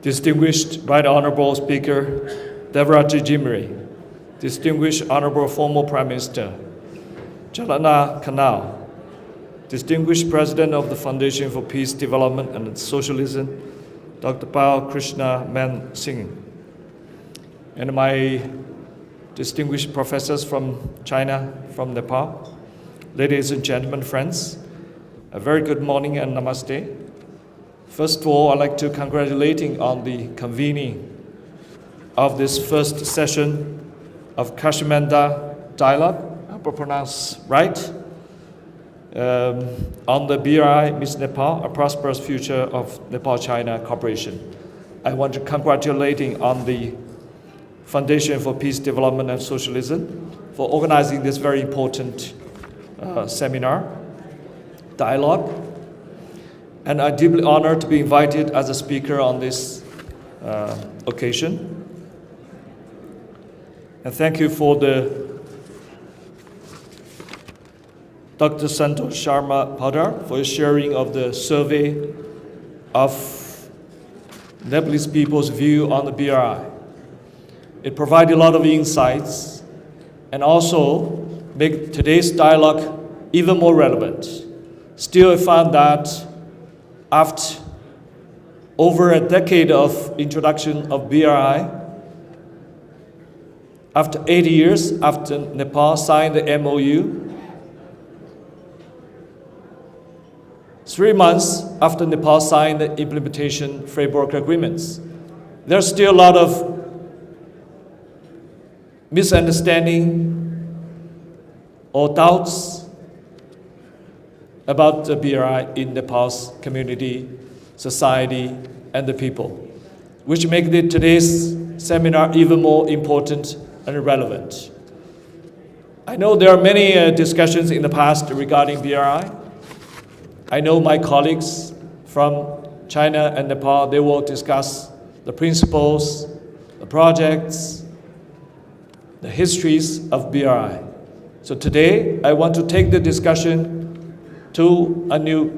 Distinguished Right Honorable Speaker Devaraji Jimri, Distinguished Honorable former Prime Minister Chalana Kanal, Distinguished President of the Foundation for Peace, Development and Socialism, Dr. Pao Krishna Man Singh, and my distinguished professors from China, from Nepal, ladies and gentlemen, friends, a very good morning and namaste. First of all, I'd like to congratulate on the convening of this first session of Kasthamandap dialogue, I hope I pronounce right, on the BRI Miss Nepal, a prosperous future of Nepal-China cooperation. I want to congratulate on the Foundation for Peace, Development and Socialism for organizing this very important seminar, dialogue. And I'm deeply honored to be invited as a speaker on this occasion. And thank you for Dr. Santosh Sharma Padar for his sharing of the survey of Nepalese people's view on the BRI. It provided a lot of insights and also make today's dialogue even more relevant. Still, I found that after over a decade of introduction of BRI, after 80 years after Nepal signed the MOU, 3 months after Nepal signed the implementation framework agreements, there's still a lot of misunderstanding or doubts about the BRI in Nepal's community, society, and the people, which make today's seminar even more important and relevant. I know there are many discussions in the past regarding BRI. I know my colleagues from China and Nepal, they will discuss the principles, the projects, the histories of BRI. So today, I want to take the discussion to a new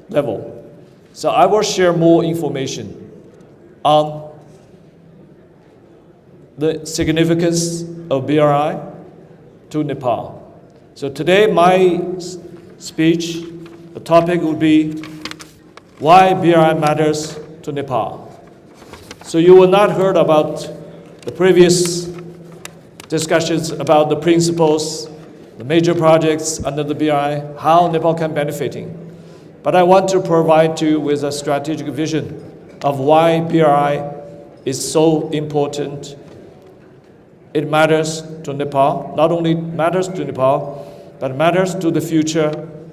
level. So I will share more information on the significance of BRI to Nepal. So today, my speech, the topic will be why BRI matters to Nepal. So you will not heard about the previous discussions about the principles, the major projects under the BRI, how Nepal can benefiting. But I want to provide you with a strategic vision of why BRI is so important. It matters to Nepal, not only matters to Nepal, but matters to the future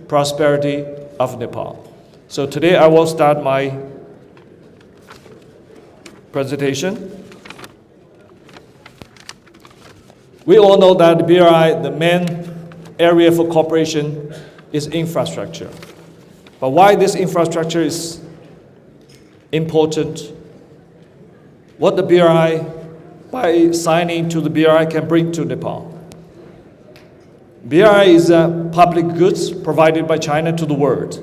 prosperity of Nepal. So today I will start my presentation. We all know that BRI, the main area for cooperation is infrastructure. But why this infrastructure is important, what the BRI, by signing to the BRI, can bring to Nepal. BRI is a public goods provided by China to the world.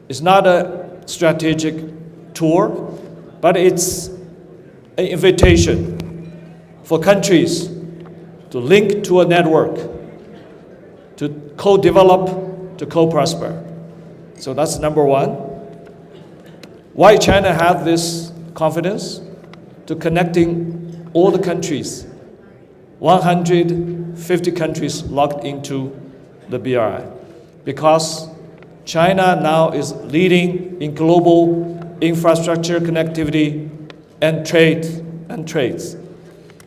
It's not a strategic tour, but it's an invitation for countries to link to a network, to co-develop, to co-prosper. So that's number one. Why China has this confidence to connecting all the countries, 150 countries locked into the BRI. Because China now is leading in global infrastructure connectivity and trades.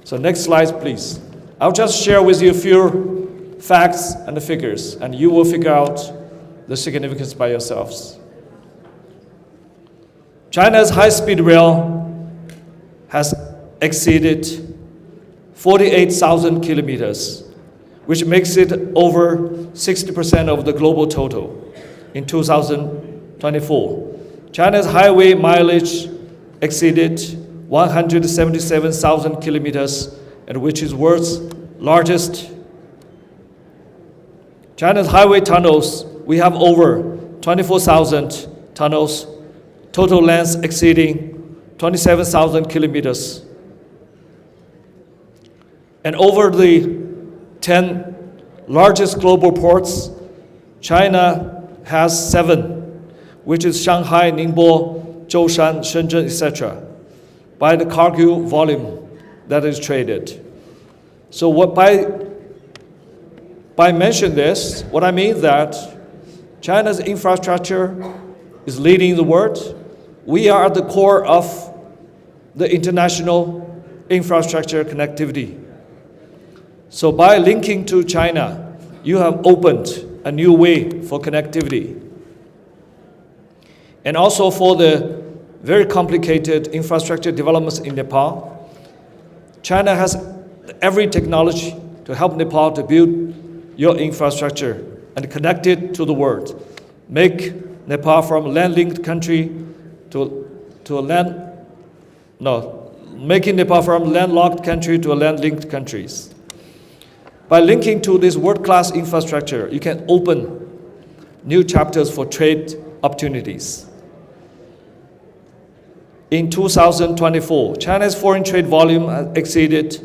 So next slide, please. I'll just share with you a few facts and figures, and you will figure out the significance by yourselves. China's high-speed rail has exceeded 48,000 kilometers, which makes it over 60% of the global total in 2024. China's highway mileage exceeded 177,000 kilometers, and which is world's largest. China's highway tunnels, we have over 24,000 tunnels, total length exceeding 27,000 kilometers. And over the 10 largest global ports, China has 7, which is Shanghai, Ningbo, Zhoushan, Shenzhen, etc., by the cargo volume that is traded. So by mentioning this, what I mean is that China's infrastructure is leading the world. We are at the core of the international infrastructure connectivity. So by linking to China, you have opened a new way for connectivity. And also for the very complicated infrastructure developments in Nepal, China has every technology to help Nepal to build your infrastructure and connect it to the world. Make Nepal from a land-linked country making Nepal from a landlocked country to a land-linked countries. By linking to this world-class infrastructure, you can open new chapters for trade opportunities. In 2024, China's foreign trade volume has exceeded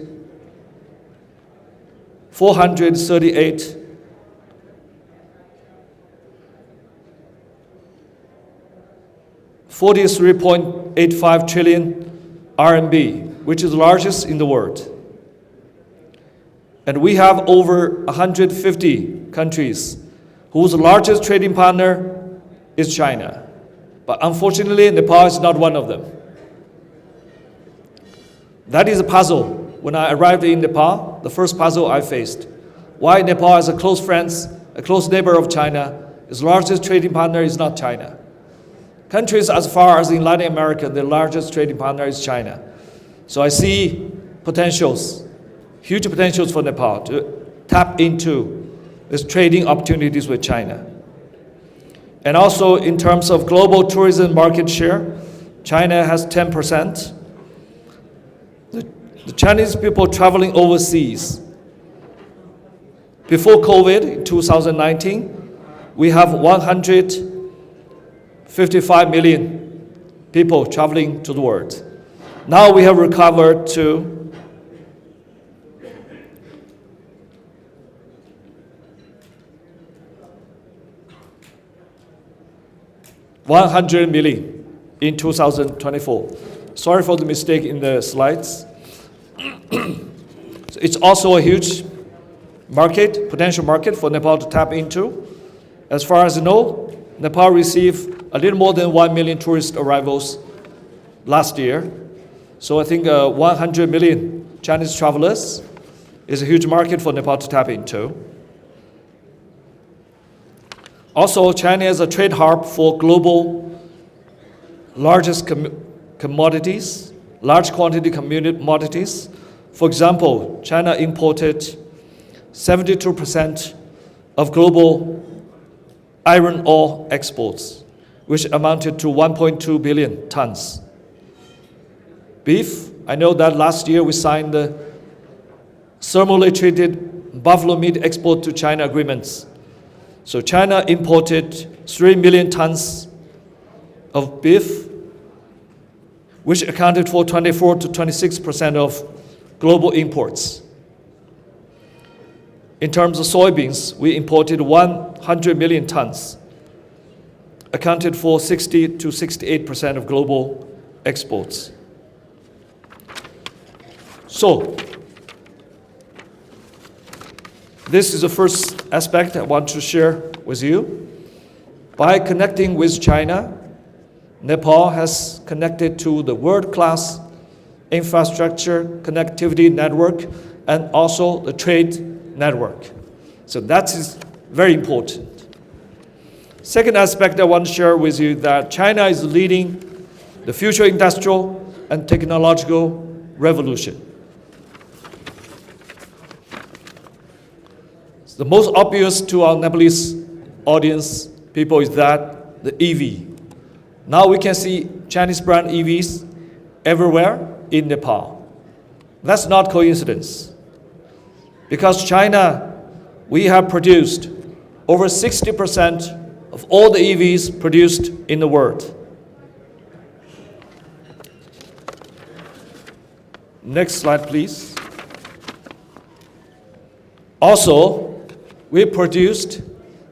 43.85 trillion RMB, which is the largest in the world. And we have over 150 countries whose largest trading partner is China. But unfortunately, Nepal is not one of them. That is a puzzle. When I arrived in Nepal, the first puzzle I faced. Why Nepal, as a close friend, a close neighbor of China, its largest trading partner is not China. Countries as far as in Latin America, the largest trading partner is China. So I see potentials, huge potentials for Nepal to tap into these trading opportunities with China. And also in terms of global tourism market share, China has 10%. The Chinese people traveling overseas, before COVID in 2019, we have 155 million people traveling to the world. Now we have recovered to 100 million in 2024. Sorry for the mistake in the slides. So it's also a huge market, potential market for Nepal to tap into. As far as I know, Nepal received a little more than 1 million tourist arrivals last year. So I think 100 million Chinese travelers is a huge market for Nepal to tap into. Also, China is a trade hub for global largest commodities, large quantity commodities. For example, China imported 72% of global iron ore exports, which amounted to 1.2 billion tons. Beef, I know that last year we signed the thermally treated buffalo meat export to China agreements. So China imported 3 million tons of beef, which accounted for 24 to 26% of global imports. In terms of soybeans, we imported 100 million tons, accounted for 60 to 68% of global exports. So, this is the first aspect I want to share with you. By connecting with China, Nepal has connected to the world-class infrastructure connectivity network and also the trade network. So that is very important. Second aspect I want to share with you that China is leading the future industrial and technological revolution. The most obvious to our Nepalese audience people is that the EV. Now we can see Chinese brand EVs everywhere in Nepal. That's not coincidence. Because China, we have produced over 60% of all the EVs produced in the world. Next slide, please. Also, we produced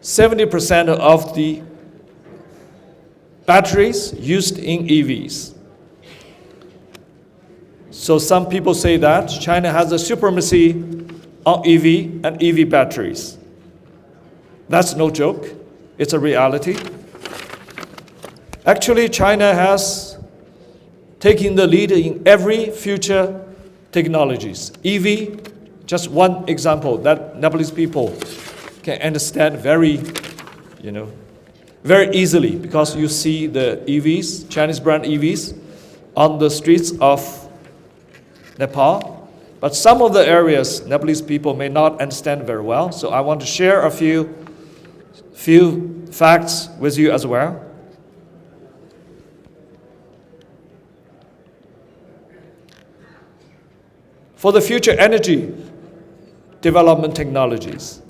70% of the batteries used in EVs. So some people say that China has a supremacy on EV and EV batteries. That's no joke. It's a reality. Actually, China has taken the lead in every future technologies. EV, just one example that Nepalese people can understand very easily, because you see the EVs, Chinese brand EVs, on the streets of Nepal. But some of the areas Nepalese people may not understand very well, so I want to share a few facts with you as well. For the future energy development technologies,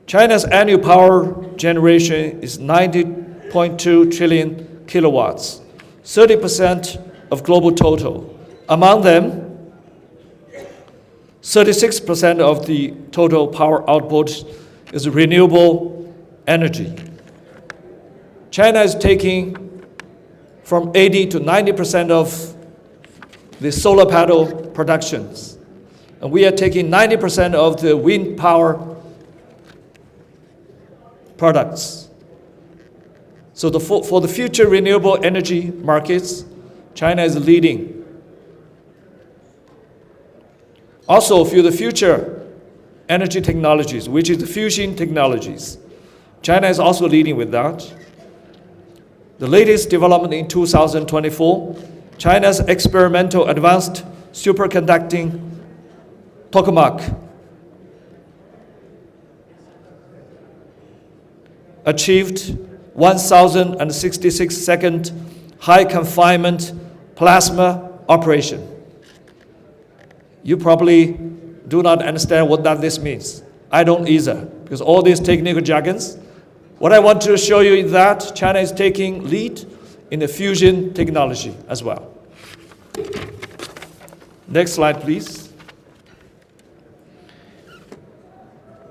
China's annual power generation is 90.2 trillion kilowatts, 30% of global total. Among them, 36% of the total power output is renewable energy. China is taking from 80 to 90% of the solar panel productions. And we are taking 90% of the wind power products. So for the future renewable energy markets, China is leading. Also, for the future energy technologies, which is the fusion technologies, China is also leading with that. The latest development in 2024, China's experimental advanced superconducting tokamak achieved 1,066-second high confinement plasma operation. You probably do not understand what this means. I don't either, because all these technical jargons. What I want to show you is that China is taking lead in the fusion technology as well. Next slide, please.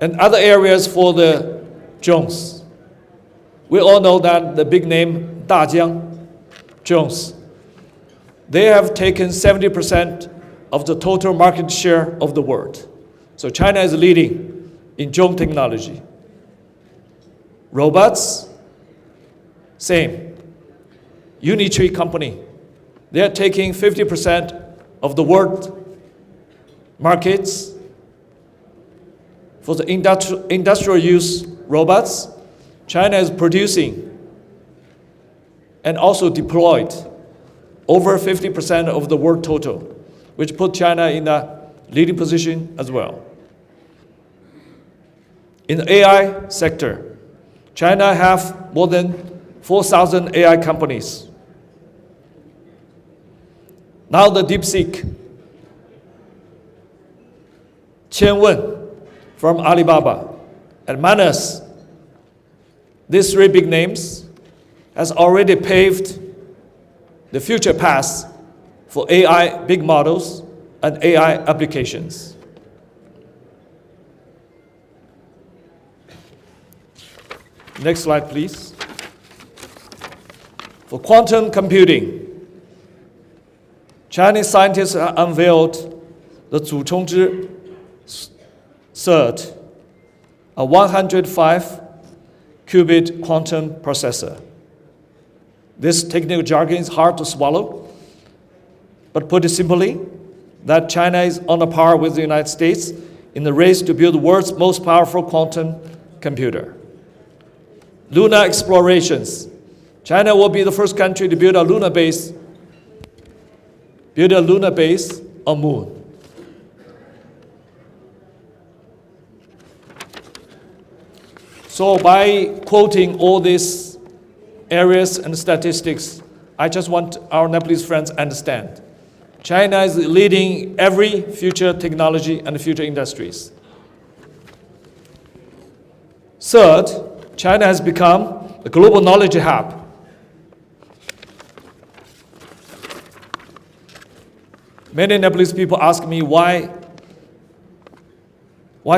And other areas for the drones. We all know that the big name Dajiang drones. They have taken 70% of the total market share of the world. So China is leading in drone technology. Robots, same. Unitree company, they are taking 50% of the world markets for the industrial use robots. China is producing and also deployed over 50% of the world total, which put China in a leading position as well. In the AI sector, China have more than 4,000 AI companies. Now the DeepSeek, Chhen from Alibaba, and Manus, these three big names, has already paved the future path for AI big models and AI applications. Next slide, please. For quantum computing, Chinese scientists have unveiled the Zuchongzhi third, a 105-qubit quantum processor. This technical jargon is hard to swallow, but put it simply, that China is on a par with the United States in the race to build the world's most powerful quantum computer. Lunar explorations. China will be the first country to build a lunar base on Moon. So by quoting all these areas and statistics, I just want our Nepalese friends to understand. China is leading every future technology and future industries. Third, China has become a global knowledge hub. Many Nepalese people ask me why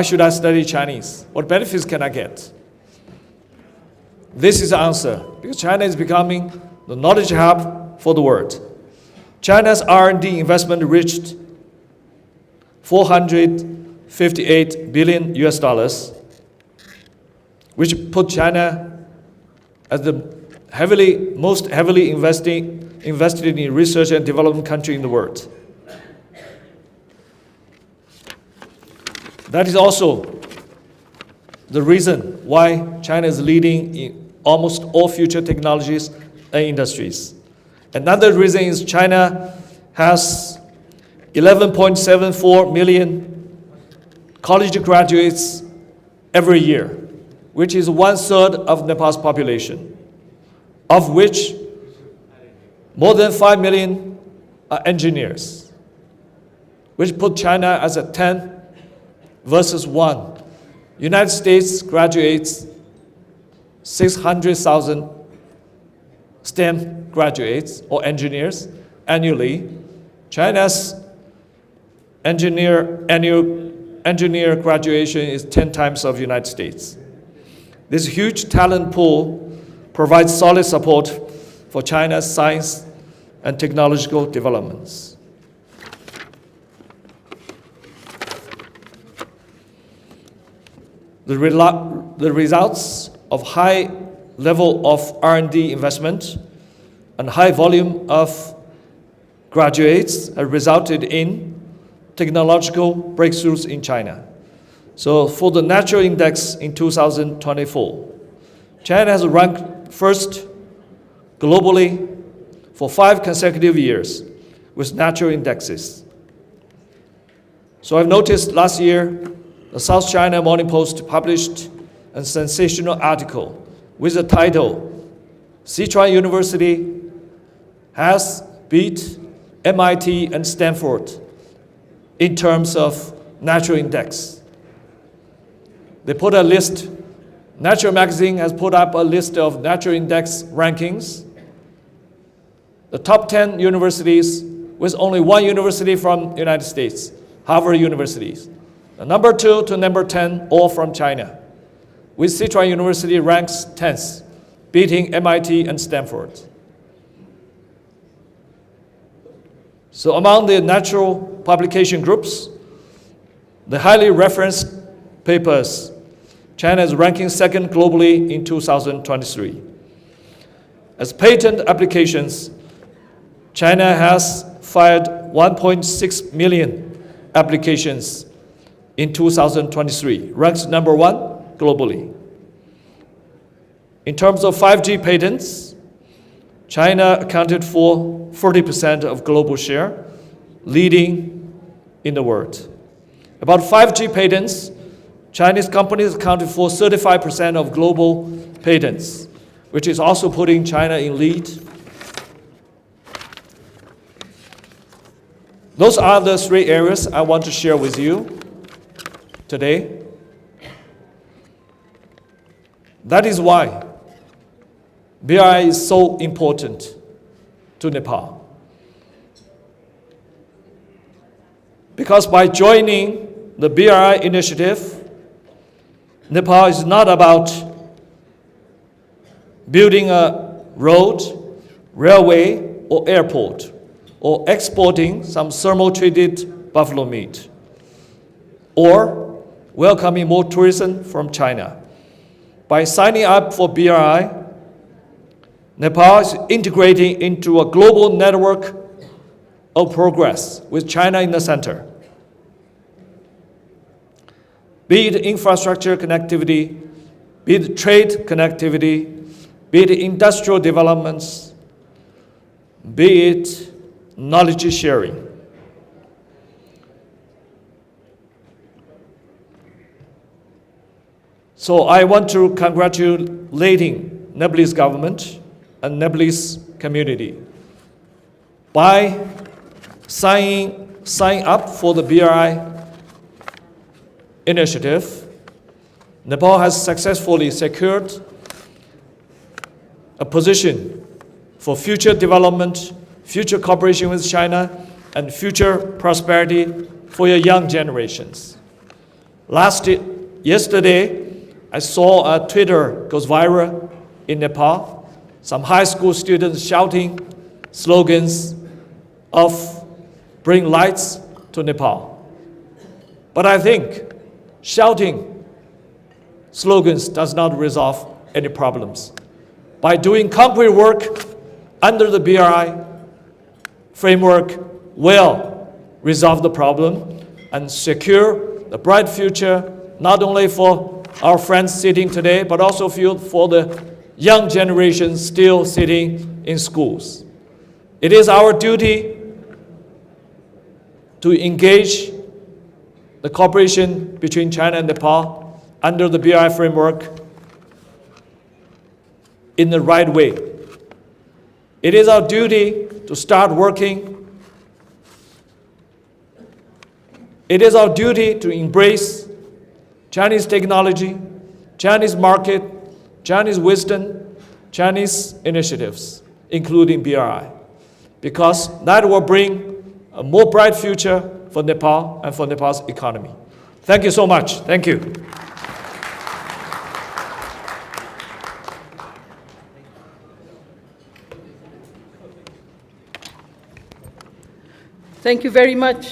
should I study Chinese? What benefits can I get? This is the answer, because China is becoming the knowledge hub for the world. China's R&D investment reached $458 billion US dollars, which put China as the most heavily invested in research and development country in the world. That is also the reason why China is leading in almost all future technologies and industries. Another reason is China has 11.74 million college graduates every year, which is 1/3 of Nepal's population, of which more than 5 million are engineers, which put China as a 10 versus 1. United States graduates 600,000 STEM graduates or engineers annually. China's engineer graduation is 10 times of the United States. This huge talent pool provides solid support for China's science and technological developments. The results of high level of R&D investment and high volume of graduates have resulted in technological breakthroughs in China. So for the Natural Index in 2024, China has ranked first globally for 5 consecutive years with natural indexes. So I've noticed last year, the South China Morning Post published a sensational article with the title, "Sichuan University has beat MIT and Stanford in terms of natural index." They put a list, Nature magazine has put up a list of natural index rankings. The top 10 universities, with only one university from the United States, Harvard University. The number 2 to number 10, all from China, with Sichuan University ranks 10th, beating MIT and Stanford. So among the natural publication groups, the highly referenced papers, China is ranking 2nd globally in 2023. As patent applications, China has filed 1.6 million applications in 2023, ranks number 1 globally. In terms of 5G patents, China accounted for 40% of global share, leading in the world. About 5G patents, Chinese companies accounted for 35% of global patents, which is also putting China in lead. Those are the 3 areas I want to share with you today. That is why BRI is so important to Nepal. Because by joining the BRI initiative, Nepal is not about building a road, railway, or airport, or exporting some thermal-treated buffalo meat, or welcoming more tourism from China. By signing up for BRI, Nepal is integrating into a global network of progress with China in the center. Be it infrastructure connectivity, be it trade connectivity, be it industrial developments, be it knowledge sharing. So I want to congratulating Nepalese government and Nepalese community by signing up for the BRI initiative. Nepal has successfully secured a position for future development, future cooperation with China, and future prosperity for your young generations. Yesterday, I saw a Twitter goes viral in Nepal. Some high school students shouting slogans of bring lights to Nepal. But I think shouting slogans does not resolve any problems. By doing concrete work under the BRI framework will resolve the problem and secure the bright future, not only for our friends sitting today, but also for the young generation still sitting in schools. It is our duty to engage the cooperation between China and Nepal under the BRI framework in the right way. It is our duty to start working. It is our duty to embrace Chinese technology, Chinese market, Chinese wisdom, Chinese initiatives, including BRI, because that will bring a more bright future for Nepal and for Nepal's economy. Thank you so much. Thank you. Thank you very much.